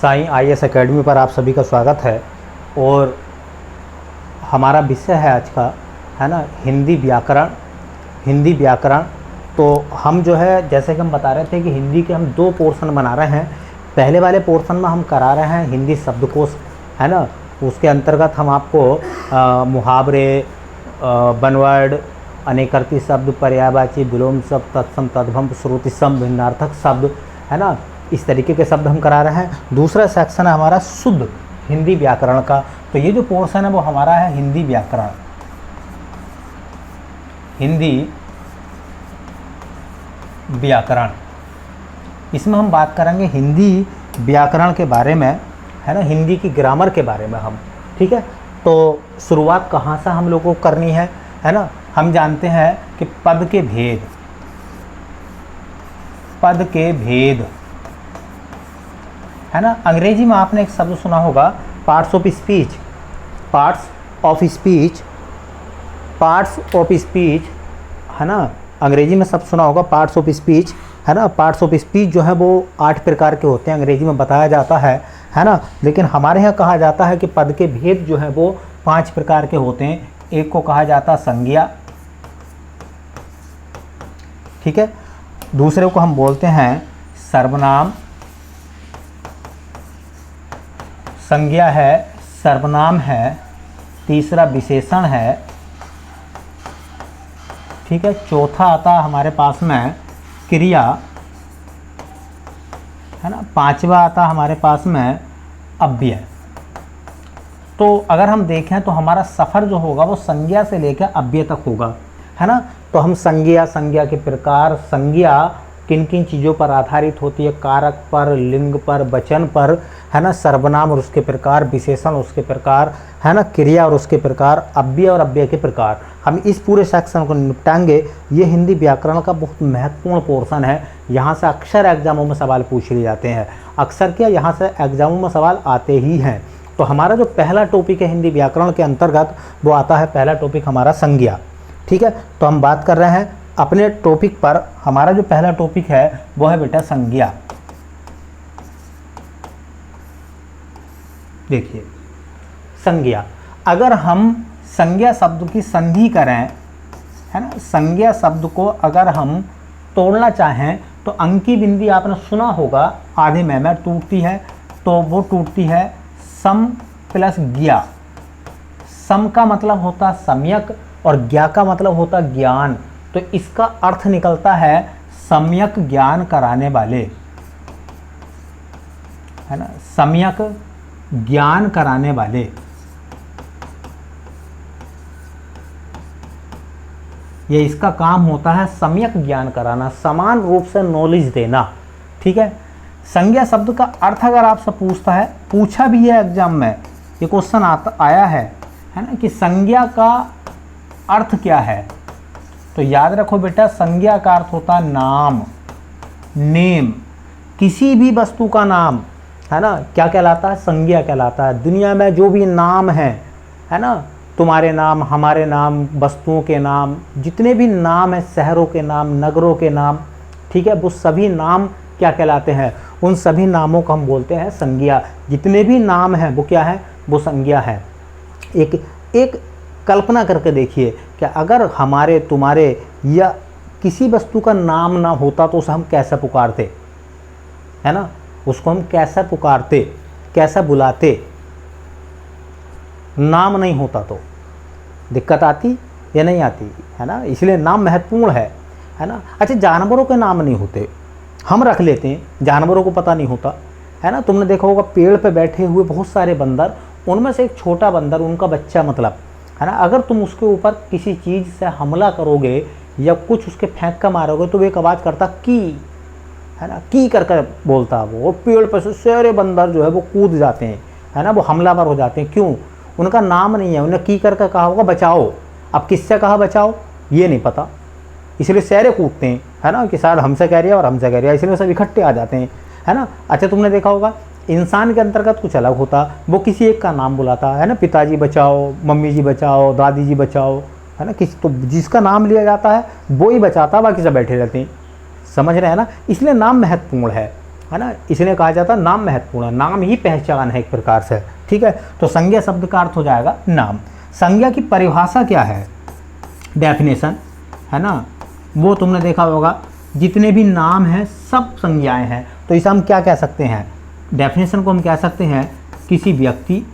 Sai IAS academy पर आप सभी का स्वागत है। और हमारा विषय है आज का, है ना, हिंदी व्याकरण। हिंदी व्याकरण तो हम जो है, जैसे कि हम बता रहे थे कि हिंदी के हम दो पोर्शन बना रहे हैं। पहले वाले पोर्शन में हम करा रहे हैं हिंदी शब्दकोश, है ना। उसके अंतर्गत हम आपको मुहावरे, बनवर्ड, अनेकर्थी शब्द, पर्यायवाची, विलोम शब्द, तत्सम, तद्भव, श्रुति सम, भिन्नार्थक शब्द, है ना, इस तरीके के शब्द हम करा रहे हैं। दूसरा सेक्शन है हमारा शुद्ध हिंदी व्याकरण का। तो ये जो पोर्शन है वो हमारा है हिंदी व्याकरण। हिंदी व्याकरण, इसमें हम बात करेंगे हिंदी व्याकरण के बारे में, है ना, हिंदी की ग्रामर के बारे में हम, ठीक है। तो शुरुआत कहाँ से हम लोगों को करनी है ना। हम जानते हैं कि पद के भेद, पद के भेद, है ना। अंग्रेजी में आपने एक शब्द सुना होगा, parts of speech. Parts of speech, parts of speech, है ना। अंग्रेजी में शब्द सुना होगा पार्ट्स ऑफ स्पीच, है ना। पार्ट्स ऑफ स्पीच जो है वो 8 प्रकार के होते हैं, अंग्रेजी में बताया जाता है ना। लेकिन हमारे यहाँ कहा जाता है कि पद के भेद जो है वो 5 प्रकार के होते हैं। एक को कहा जाता है संज्ञा, ठीक है। दूसरे को हम बोलते हैं सर्वनाम, संज्ञा है, सर्वनाम है। तीसरा विशेषण है, ठीक है। चौथा आता है हमारे पास में क्रिया, है ना। पांचवा आता है हमारे पास में अव्यय। तो अगर हम देखें तो हमारा सफ़र जो होगा वो संज्ञा से लेकर अव्यय तक होगा, है ना। तो हम संज्ञा, संज्ञा के प्रकार, संज्ञा किन किन चीज़ों पर आधारित होती है, कारक पर, लिंग पर, वचन पर, है ना। सर्वनाम और उसके प्रकार, विशेषण उसके प्रकार, है ना। क्रिया और उसके प्रकार, अव्यय और अव्यय के प्रकार, हम इस पूरे सेक्शन को निपटाएंगे। ये हिंदी व्याकरण का बहुत महत्वपूर्ण पोर्शन है। यहाँ से अक्सर एग्जामों में सवाल पूछ लिए जाते हैं, अक्सर क्या, यहाँ से एग्जामों में सवाल आते ही हैं। तो हमारा जो पहला टॉपिक है हिंदी व्याकरण के अंतर्गत वो आता है, पहला टॉपिक हमारा संज्ञा, ठीक है। तो हम बात कर रहे हैं अपने टॉपिक पर। हमारा जो पहला टॉपिक है वो है बेटा संज्ञा। देखिए संज्ञा, अगर हम संज्ञा शब्द की संधि करें, है ना, संज्ञा शब्द को अगर हम तोड़ना चाहें तो अंकी बिंदी आपने सुना होगा, आधे में टूटती है, तो वो टूटती है सम प्लस ज्ञा। सम का मतलब होता सम्यक और ज्ञा का मतलब होता ज्ञान। तो इसका अर्थ निकलता है सम्यक ज्ञान कराने वाले, है ना, सम्यक ज्ञान कराने वाले। ये इसका काम होता है सम्यक ज्ञान कराना, समान रूप से नॉलेज देना, ठीक है। संज्ञा शब्द का अर्थ अगर आपसे पूछता है, पूछा भी है एग्जाम में, ये क्वेश्चन आया है ना, कि संज्ञा का अर्थ क्या है। तो याद रखो बेटा, संज्ञा का अर्थ होता है नाम, नेम, किसी भी वस्तु का नाम, है ना, क्या कहलाता है, संज्ञा कहलाता है। दुनिया में जो भी नाम है ना, तुम्हारे नाम, हमारे नाम, वस्तुओं के नाम, जितने भी नाम हैं, शहरों के नाम, नगरों के नाम, ठीक है, वो सभी नाम क्या कहलाते हैं, उन सभी नामों को हम बोलते हैं संज्ञा। जितने भी नाम हैं वो क्या है, वो संज्ञा है। एक कल्पना करके देखिए कि अगर हमारे, तुम्हारे या किसी वस्तु का नाम ना होता तो उसे हम कैसे पुकारते, है ना, उसको हम कैसे पुकारते, कैसे बुलाते। नाम नहीं होता तो दिक्कत आती या नहीं आती, है ना। इसलिए नाम महत्वपूर्ण है ना। अच्छा, जानवरों के नाम नहीं होते, हम रख लेते हैं, जानवरों को पता नहीं होता, है ना। तुमने देखा होगा पेड़ पे बैठे हुए बहुत सारे बंदर, उनमें से एक छोटा बंदर, उनका बच्चा मतलब, है ना, अगर तुम उसके ऊपर किसी चीज़ से हमला करोगे या कुछ उसके फेंक कर मारोगे तो वो एक आवाज़ करता की, है ना, की करके बोलता वो। पेड़ पर से सारे बंदर जो है वो कूद जाते हैं, है ना, वो हमलावर हो जाते हैं। क्यों? उनका नाम नहीं है, उन्हें की करके कहा होगा बचाओ। अब किससे कहा बचाओ ये नहीं पता, इसलिए सारे कूदते हैं, है ना, कि शायद हमसे कह रही है और हमसे कह रही है, इसलिए सब इकट्ठे आ जाते हैं, है ना। अच्छा, तुमने देखा होगा इंसान के अंतर्गत कुछ अलग होता, वो किसी एक का नाम बुलाता, है ना, पिताजी बचाओ, मम्मी जी बचाओ, दादी जी बचाओ, है ना, किस तो जिसका नाम लिया जाता है वो ही बचाता, बाकी सब बैठे रहते हैं। समझ रहे हैं ना, इसलिए नाम महत्वपूर्ण है ना, इसलिए कहा जाता है नाम महत्वपूर्ण है, नाम ही पहचान है एक प्रकार से, ठीक है। तो संज्ञा शब्द का अर्थ हो जाएगा नाम। संज्ञा की परिभाषा क्या है, डेफिनेशन, है ना, वो तुमने देखा होगा, जितने भी नाम हैं सब संज्ञाएं हैं। तो इसे हम क्या कह सकते हैं, डेफिनेशन को हम कह सकते हैं किसी व्यक्ति,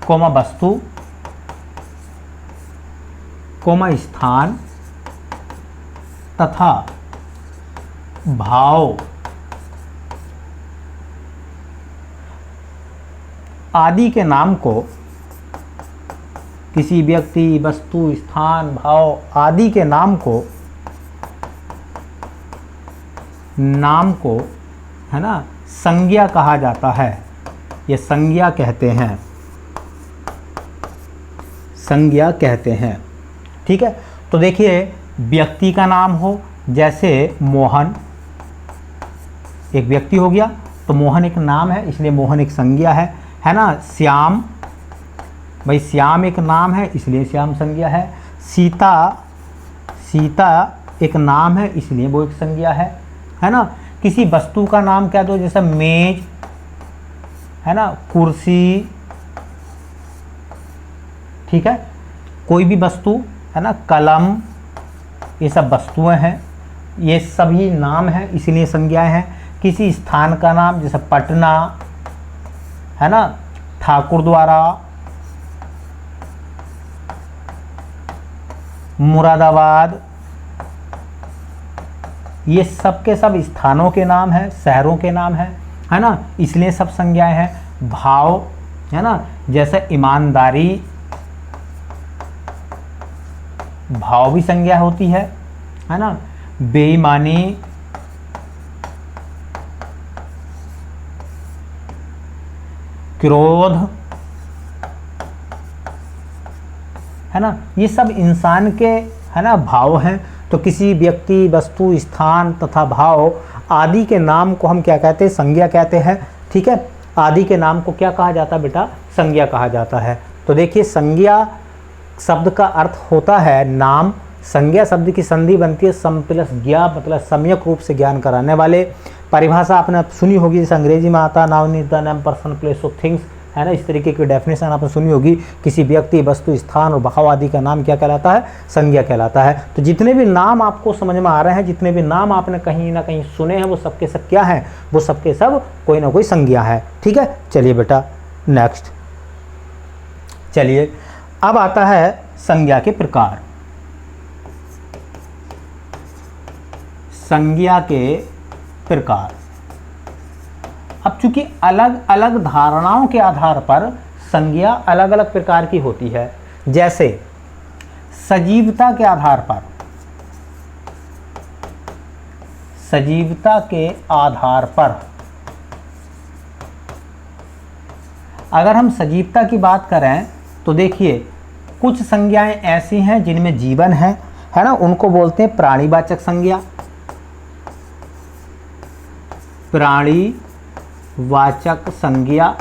कोमा वस्तु, कोमा स्थान तथा भाव आदि के नाम को, किसी व्यक्ति, वस्तु, स्थान, भाव आदि के नाम को है ना संज्ञा कहा जाता है। ये संज्ञा कहते हैं, संज्ञा कहते हैं, ठीक है। तो देखिए व्यक्ति का नाम हो, जैसे मोहन, एक व्यक्ति हो गया तो मोहन एक नाम है इसलिए मोहन एक संज्ञा है ना। श्याम, भाई श्याम एक नाम है इसलिए श्याम संज्ञा है। सीता, सीता एक नाम है इसलिए वो एक संज्ञा है ना। किसी वस्तु का नाम कह दो, जैसे मेज, है ना, कुर्सी, ठीक है, कोई भी वस्तु, है ना, कलम, ये सब वस्तुएं हैं, ये सभी नाम हैं इसलिए संज्ञाएं हैं। किसी स्थान का नाम, जैसे पटना, है ना, ठाकुर द्वारा, मुरादाबाद, ये सब के सब स्थानों के नाम हैं, शहरों के नाम हैं, है ना, इसलिए सब संज्ञाएं हैं। भाव, है ना, जैसे ईमानदारी, भाव भी संज्ञा होती है ना। बेईमानी, क्रोध, है ना, ये सब इंसान के, है ना, भाव हैं। तो किसी व्यक्ति, वस्तु, स्थान तथा भाव आदि के नाम को हम क्या कहते हैं, संज्ञा कहते हैं, ठीक है। आदि के नाम को क्या कहा जाता है बेटा, संज्ञा कहा जाता है। तो देखिए संज्ञा शब्द का अर्थ होता है नाम। संज्ञा शब्द की संधि बनती है सम प्लस ज्ञा, मतलब सम्यक रूप से ज्ञान कराने वाले। परिभाषा आपने सुनी होगी, जैसे अंग्रेजी में आता है noun is the name, person, place of things, है ना, इस तरीके की डेफिनेशन आपने सुनी होगी। किसी व्यक्ति, वस्तु, स्थान और भाव आदि का नाम क्या कहलाता है, संज्ञा कहलाता है। तो जितने भी नाम आपको समझ में आ रहे हैं, जितने भी नाम आपने कहीं ना कहीं सुने हैं, वो सबके सब क्या हैं, वो सबके सब कोई ना कोई संज्ञा है, ठीक है। चलिए बेटा नेक्स्ट, चलिए अब आता है संज्ञा के प्रकार। संज्ञा के प्रकार, अब चूंकि अलग अलग धारणाओं के आधार पर संज्ञा अलग अलग प्रकार की होती है। जैसे सजीवता के आधार पर, सजीवता के आधार पर अगर हम सजीवता की बात करें तो देखिए कुछ संज्ञाएं ऐसी हैं जिनमें जीवन है ना, उनको बोलते हैं प्राणीवाचक संज्ञा। प्राणीवाचक संज्ञा,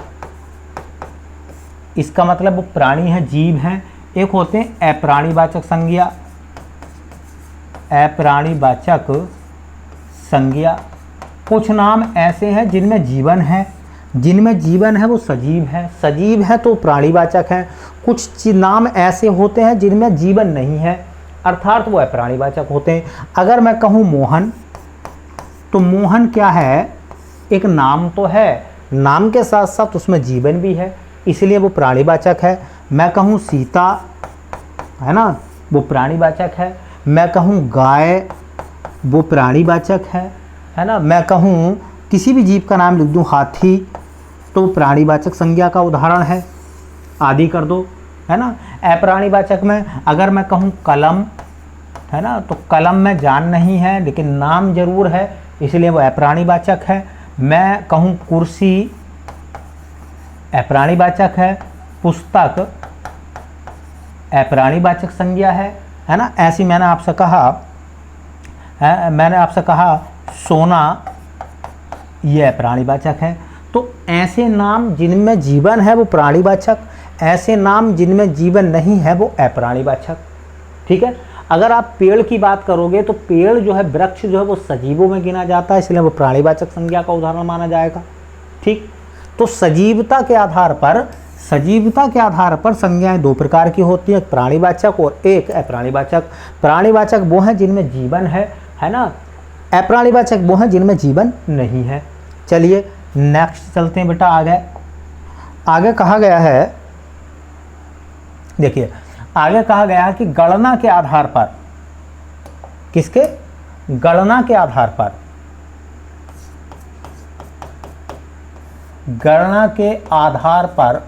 इसका मतलब वो प्राणी है, जीव हैं। एक होते हैं अप्राणीवाचक संज्ञा, अप्राणीवाचक संज्ञा। कुछ नाम ऐसे हैं जिनमें जीवन है, जिनमें जीवन है वो सजीव है, सजीव है तो प्राणीवाचक है। कुछ नाम ऐसे होते हैं जिनमें जीवन नहीं है, अर्थात वो अप्राणीवाचक होते हैं। अगर मैं कहूँ मोहन, तो मोहन क्या है, एक नाम तो है, नाम के साथ साथ उसमें जीवन भी है, इसलिए वो प्राणीवाचक है। मैं कहूँ सीता, है ना, वो प्राणीवाचक है। मैं कहूँ गाय, वो प्राणीवाचक है ना। मैं कहूँ किसी भी जीव का नाम लिख दूँ, हाथी, तो प्राणीवाचक संज्ञा का उदाहरण है, आदि कर दो, है ना। अप्राणीवाचक में अगर मैं कहूँ कलम, है ना, तो कलम में जान नहीं है लेकिन नाम जरूर है, इसलिए वो अप्राणीवाचक है। मैं कहूँ कुर्सी, अप्राणीवाचक है। पुस्तक अप्राणीवाचक संज्ञा है ना। ऐसी मैंने आपसे कहा सोना, ये अप्राणीवाचक है। तो ऐसे नाम जिनमें जीवन है वो प्राणीवाचक, ऐसे नाम जिनमें जीवन नहीं है वो अप्राणीवाचक, ठीक है। अगर आप पेड़ की बात करोगे तो पेड़ जो है, वृक्ष जो है वो सजीवों में गिना जाता है, इसलिए वो प्राणीवाचक संज्ञा का उदाहरण माना जाएगा। ठीक, तो सजीवता के आधार पर संज्ञाएं दो प्रकार की होती हैं, एक प्राणीवाचक और एक अप्राणीवाचक। प्राणीवाचक वो हैं जिनमें जीवन है ना, अप्राणीवाचक वो हैं जिनमें जीवन नहीं है। चलिए नेक्स्ट चलते हैं बेटा आगे कहा गया है, देखिए आगे कहा गया है कि गणना के आधार पर, किसके? गणना के आधार पर, गणना के आधार पर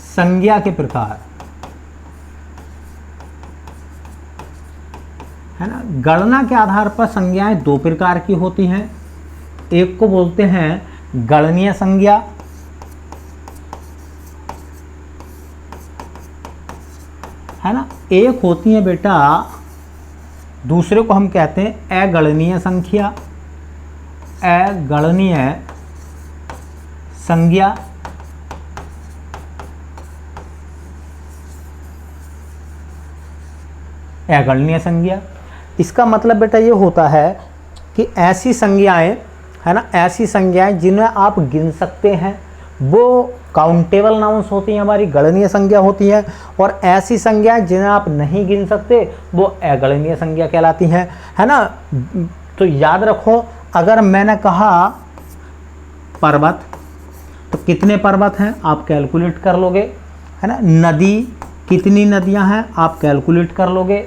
संज्ञा के प्रकार, है ना। गणना के आधार पर संज्ञाएं दो प्रकार की होती हैं, एक को बोलते हैं गणनीय संज्ञा, है ना, एक होती है बेटा, दूसरे को हम कहते हैं अगणनीय संख्या, अगणनीय संज्ञा। अगणनीय संज्ञा, इसका मतलब बेटा ये होता है कि ऐसी संज्ञाएं, है ना, ऐसी संज्ञाएं जिन्हें आप गिन सकते हैं वो काउंटेबल नाउंस होती हैं, हमारी गणनीय संज्ञा होती है, और ऐसी संज्ञाएं जिन्हें आप नहीं गिन सकते वो अगणनीय संज्ञा कहलाती हैं, है ना। तो याद रखो, अगर मैंने कहा पर्वत तो कितने पर्वत हैं आप कैलकुलेट कर लोगे, है ना। नदी, कितनी नदियां हैं आप कैलकुलेट कर लोगे।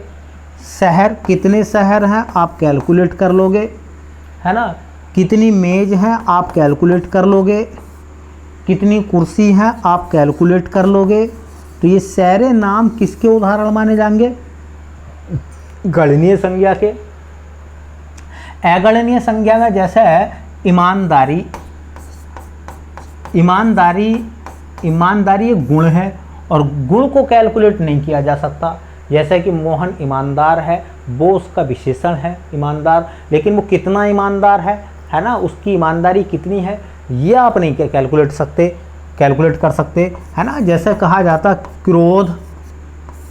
शहर, कितने शहर हैं आप कैलकुलेट कर लोगे, है ना। कितनी मेज हैं आप कैलकुलेट कर लोगे, कितनी कुर्सी हैं आप कैलकुलेट कर लोगे। तो ये सारे नाम किसके उदाहरण माने जाएंगे? गणनीय संज्ञा के। अगणनीय संज्ञा का जैसे है ईमानदारी, ईमानदारी एक गुण है और गुण को कैलकुलेट नहीं किया जा सकता। जैसे कि मोहन ईमानदार है, वो उसका विशेषण है ईमानदार, लेकिन वो कितना ईमानदार है ना, उसकी ईमानदारी कितनी है ये आप नहीं कैलकुलेट कर सकते, है ना। जैसे कहा जाता क्रोध,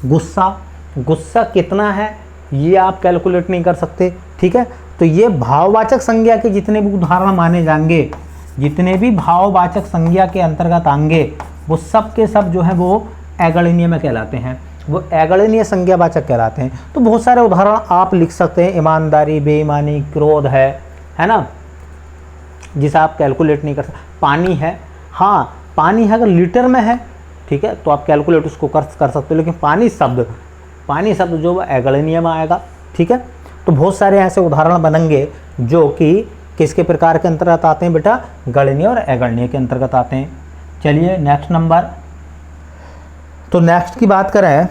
गुस्सा कितना है ये आप कैलकुलेट नहीं कर सकते, ठीक है। तो ये भाववाचक संज्ञा के जितने भी उदाहरण माने जाएंगे, जितने भी भाववाचक संज्ञा के अंतर्गत आएंगे, वो सब के सब जो है वो अगणनीय में कहलाते हैं, वो अगणनीय संज्ञावाचक कहलाते हैं। तो बहुत सारे उदाहरण आप लिख सकते हैं, ईमानदारी, बेईमानी, क्रोध है ना, जिसे आप कैलकुलेट नहीं कर सकते। पानी है, हाँ पानी है, अगर लीटर में है, ठीक है, तो आप कैलकुलेट उसको कर सकते हो, लेकिन पानी शब्द जो अगणनीय में आएगा, ठीक है। तो बहुत सारे ऐसे उदाहरण बनेंगे जो कि किसके प्रकार के अंतर्गत आते हैं बेटा? गणनीय और अगणनीय के अंतर्गत आते हैं। चलिए नेक्स्ट नंबर, तो नेक्स्ट की बात करें,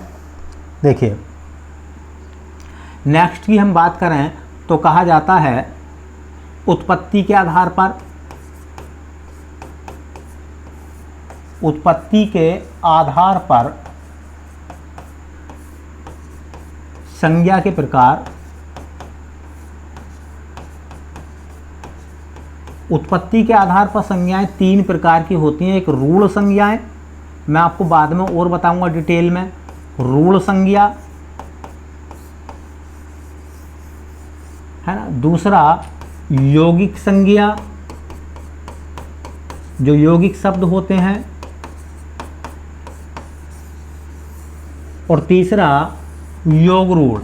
देखिए नेक्स्ट की हम बात करें तो कहा जाता है उत्पत्ति के आधार पर, उत्पत्ति के आधार पर संज्ञा के प्रकार। उत्पत्ति के आधार पर संज्ञाएं तीन प्रकार की होती हैं। एक रूढ़ संज्ञाएं, मैं आपको बाद में और बताऊंगा डिटेल में। रूढ़ संज्ञा, है ना। दूसरा यौगिक संज्ञा, जो यौगिक शब्द होते हैं, और तीसरा योग रूढ़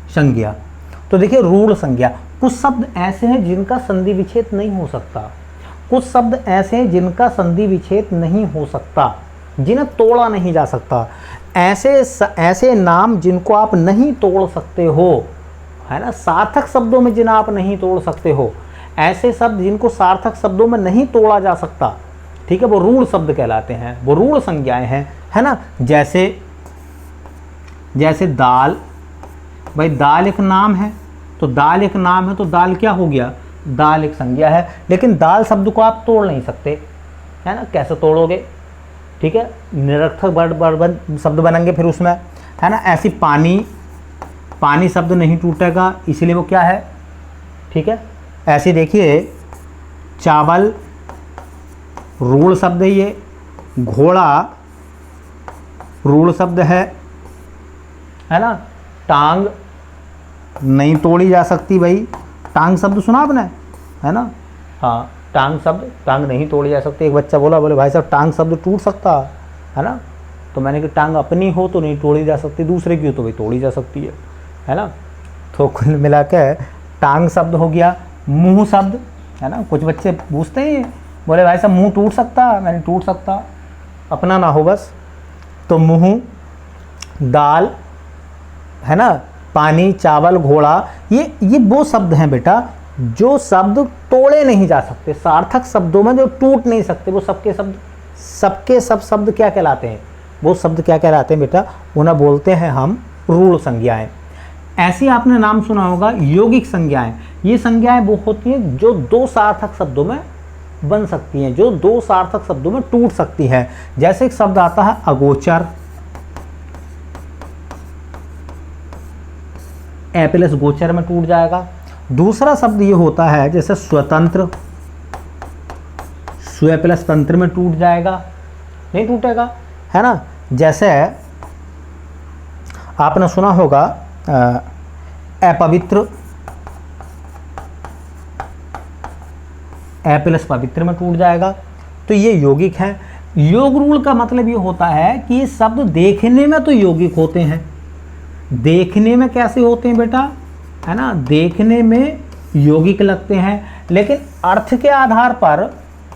संज्ञा। तो देखिए रूढ़ संज्ञा, कुछ शब्द ऐसे हैं जिनका संधि विच्छेद नहीं हो सकता, कुछ शब्द ऐसे हैं जिनका संधि विच्छेद नहीं हो सकता, जिन्हें तोड़ा नहीं जा सकता। ऐसे नाम जिनको आप नहीं तोड़ सकते हो, है ना, सार्थक शब्दों में जिन्हें आप नहीं तोड़ सकते हो, ऐसे शब्द जिनको सार्थक शब्दों में नहीं तोड़ा जा सकता, ठीक है, वो रूढ़ शब्द कहलाते हैं, वो रूढ़ संज्ञाएं हैं, है ना। जैसे दाल, भाई दाल एक नाम है, तो दाल एक नाम है तो दाल क्या हो गया? दाल एक संज्ञा है, लेकिन दाल शब्द को आप तोड़ नहीं सकते, है ना। कैसे तोड़ोगे? ठीक है, निरर्थक शब्द बनेंगे फिर उसमें, है ना। ऐसी पानी शब्द नहीं टूटेगा, इसलिए वो क्या है? ठीक है। ऐसे देखिए चावल रूढ़ शब्द है ये, घोड़ा रूढ़ शब्द है ना। टांग नहीं तोड़ी जा सकती भाई, टांग शब्द सुना आपने, है ना। हाँ, टांग शब्द, टांग नहीं तोड़ी जा सकती। एक बच्चा बोले भाई साहब टांग शब्द टूट सकता है ना, तो मैंने कहा टांग अपनी हो तो नहीं तोड़ी जा सकती, दूसरे की हो तो भाई तोड़ी जा सकती है ना। तो कुल मिला के टांग शब्द हो गया। मुंह शब्द, है ना, कुछ बच्चे पूछते हैं बोले भाई साहब मुंह टूट सकता, मैंने टूट सकता, अपना ना हो बस। तो मुंह, दाल, है ना, पानी, चावल, घोड़ा, ये वो शब्द हैं बेटा जो शब्द तोड़े नहीं जा सकते, सार्थक शब्दों में जो टूट नहीं सकते, वो सबके सब शब्द क्या कहलाते हैं, वो शब्द क्या कहलाते हैं बेटा, उन्हें बोलते हैं हम रूढ़ संज्ञाएं। ऐसी आपने नाम सुना होगा यौगिक संज्ञाएं। ये संज्ञाएं वो होती हैं जो दो सार्थक शब्दों में बन सकती हैं, जो दो सार्थक शब्दों में टूट सकती है। जैसे एक शब्द आता है अगोचर, ए प्लस गोचर में टूट जाएगा। दूसरा शब्द ये होता है जैसे स्वतंत्र, स्व प्लस तंत्र में टूट जाएगा, नहीं टूटेगा, है ना। जैसे आपने सुना होगा अपवित्र, ए प्लस पवित्र में टूट जाएगा। तो ये यौगिक है। योग रूल का मतलब ये होता है कि ये शब्द देखने में तो यौगिक होते हैं, देखने में कैसे होते हैं बेटा, है ना, देखने में यौगिक लगते हैं, लेकिन अर्थ के आधार पर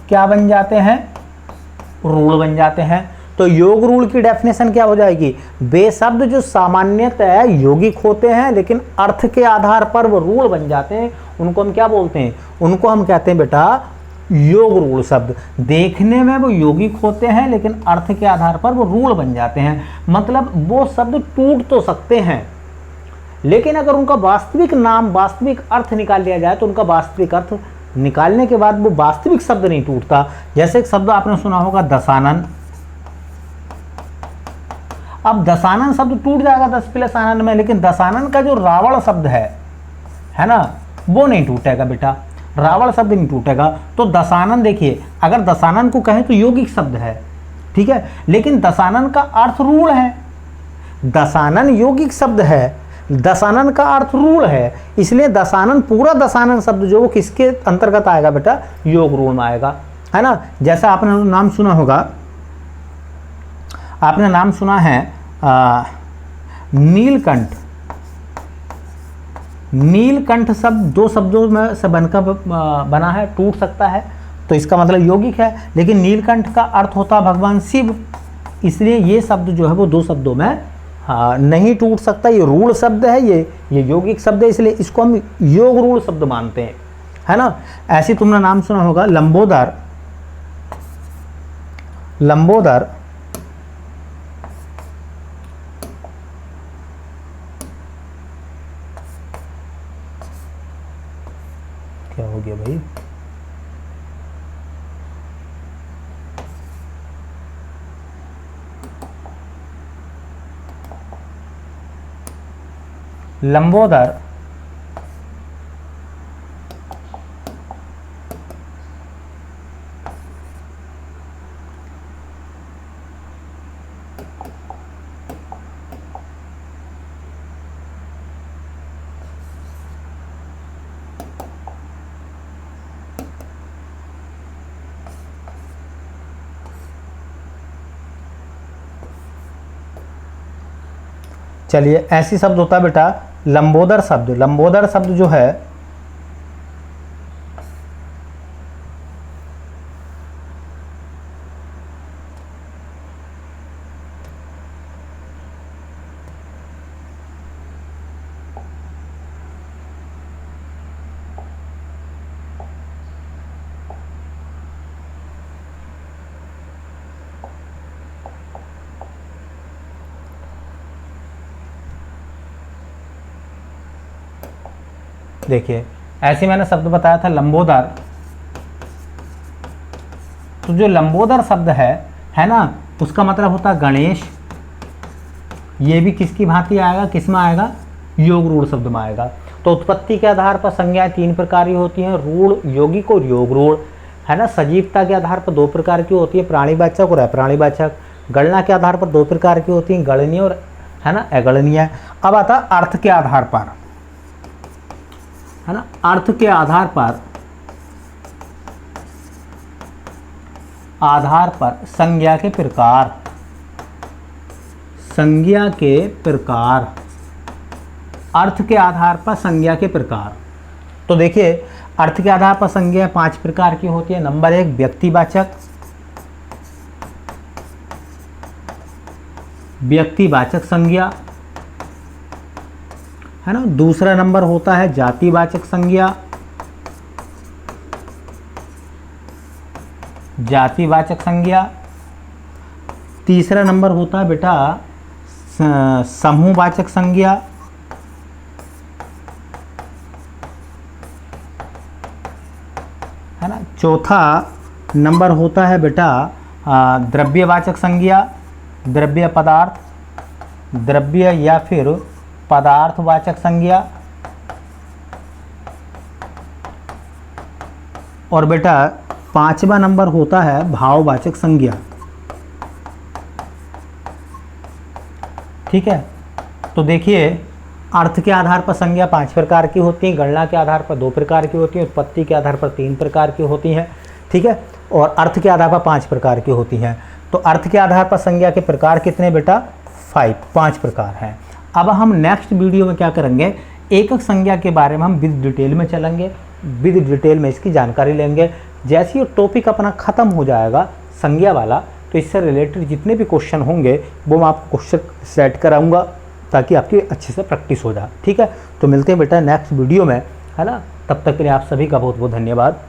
क्या बन जाते हैं, रूढ़ बन जाते हैं। तो योग रूल की डेफिनेशन क्या हो जाएगी, वे शब्द जो सामान्यतः यौगिक होते हैं लेकिन अर्थ के आधार पर वो रूढ़ बन जाते हैं, उनको हम क्या बोलते हैं, उनको हम कहते हैं बेटा योग रूढ़ शब्द। देखने में वो यौगिक होते हैं लेकिन अर्थ के आधार पर वो रूढ़ बन जाते हैं। मतलब वो शब्द टूट तो सकते हैं लेकिन अगर उनका वास्तविक नाम, वास्तविक अर्थ निकाल लिया जाए तो उनका वास्तविक अर्थ निकालने के बाद वो वास्तविक शब्द नहीं टूटता। जैसे एक शब्द आपने सुना होगा दशानन। अब दशानन शब्द टूट जाएगा 10 प्लस आनंद में, लेकिन दशानन का जो रावण शब्द है ना, वो नहीं टूटेगा बेटा, रावण शब्द नहीं टूटेगा। तो दशानन देखिए, अगर दशानन को कहें तो यौगिक शब्द है, ठीक है, लेकिन दशानन का अर्थ रूढ़ है। दशानन यौगिक शब्द है, दशानन का अर्थ रूढ़ है, इसलिए दशानन, पूरा दशानन शब्द जो वो किसके अंतर्गत आएगा बेटा, योग रूढ़ में आएगा, है ना। जैसा आपने नाम सुना होगा, आपने नाम सुना है नीलकंठ। नीलकंठ शब्द दो शब्दों में से बनकर बना है, टूट सकता है, तो इसका मतलब यौगिक है, लेकिन नीलकंठ का अर्थ होता है भगवान शिव, इसलिए ये शब्द जो है वो दो शब्दों में नहीं टूट सकता। ये रूढ़ शब्द है, ये यौगिक शब्द है, इसलिए इसको हम योग रूढ़ शब्द मानते हैं, है ना। ऐसे तुमने नाम सुना होगा लंबोदर। लंबोदर क्या हो गया भाई, लंबोदर चलिए ऐसी शब्द होता है बेटा लंबोदर शब्द। लंबोदर शब्द जो है देखिए, ऐसे मैंने शब्द बताया था लंबोदर। तो जो लंबोदर शब्द है ना, उसका मतलब होता है गणेश। ये भी किसकी भांति आएगा, किस में आएगा, योग रूढ़ शब्द में आएगा। तो उत्पत्ति के आधार पर संज्ञाएं तीन प्रकार की होती हैं, रूढ़, यौगिक और योग रूढ़। है ना। सजीवता के आधार पर 2 प्रकार की होती है, प्राणीवाचक और अप्राणीवाचक। गणना के आधार पर 2 प्रकार की होती हैं, गणनीय और है ना अगणनीय। अब आता अर्थ के आधार पर, है ना, अर्थ के आधार पर संज्ञा के प्रकार, संज्ञा के प्रकार, अर्थ के आधार पर संज्ञा के प्रकार। तो देखिए अर्थ के आधार पर संज्ञा 5 प्रकार की होती है। नंबर 1 व्यक्तिवाचक, व्यक्तिवाचक संज्ञा, है ना। दूसरा नंबर होता है जातिवाचक संज्ञा, जातिवाचक संज्ञा। तीसरा नंबर होता है बेटा समूहवाचक संज्ञा, है ना। चौथा नंबर होता है बेटा द्रव्यवाचक संज्ञा, द्रव्य पदार्थ, द्रव्य या फिर पदार्थवाचक संज्ञा। और बेटा 5वां नंबर होता है भाववाचक संज्ञा। ठीक है, तो देखिए अर्थ के आधार पर संज्ञा 5 प्रकार की होती हैं, गणना के आधार पर 2 प्रकार की होती हैं, उत्पत्ति के आधार पर 3 प्रकार की होती हैं। ठीक है, और अर्थ के आधार पर 5 प्रकार की होती हैं। तो अर्थ के आधार पर संज्ञा के प्रकार कितने बेटा? 5 प्रकार हैं। अब हम नेक्स्ट वीडियो में क्या करेंगे, एकक संज्ञा के बारे में हम विद डिटेल में चलेंगे, विद डिटेल में इसकी जानकारी लेंगे। जैसे ये टॉपिक अपना ख़त्म हो जाएगा संज्ञा वाला, तो इससे रिलेटेड जितने भी क्वेश्चन होंगे वो मैं आपको क्वेश्चन सेट कराऊंगा ताकि आपकी अच्छे से प्रैक्टिस हो जाए। ठीक है, तो मिलते हैं बेटा नेक्स्ट वीडियो में, है ना। तब तक के लिए आप सभी का बहुत बहुत धन्यवाद।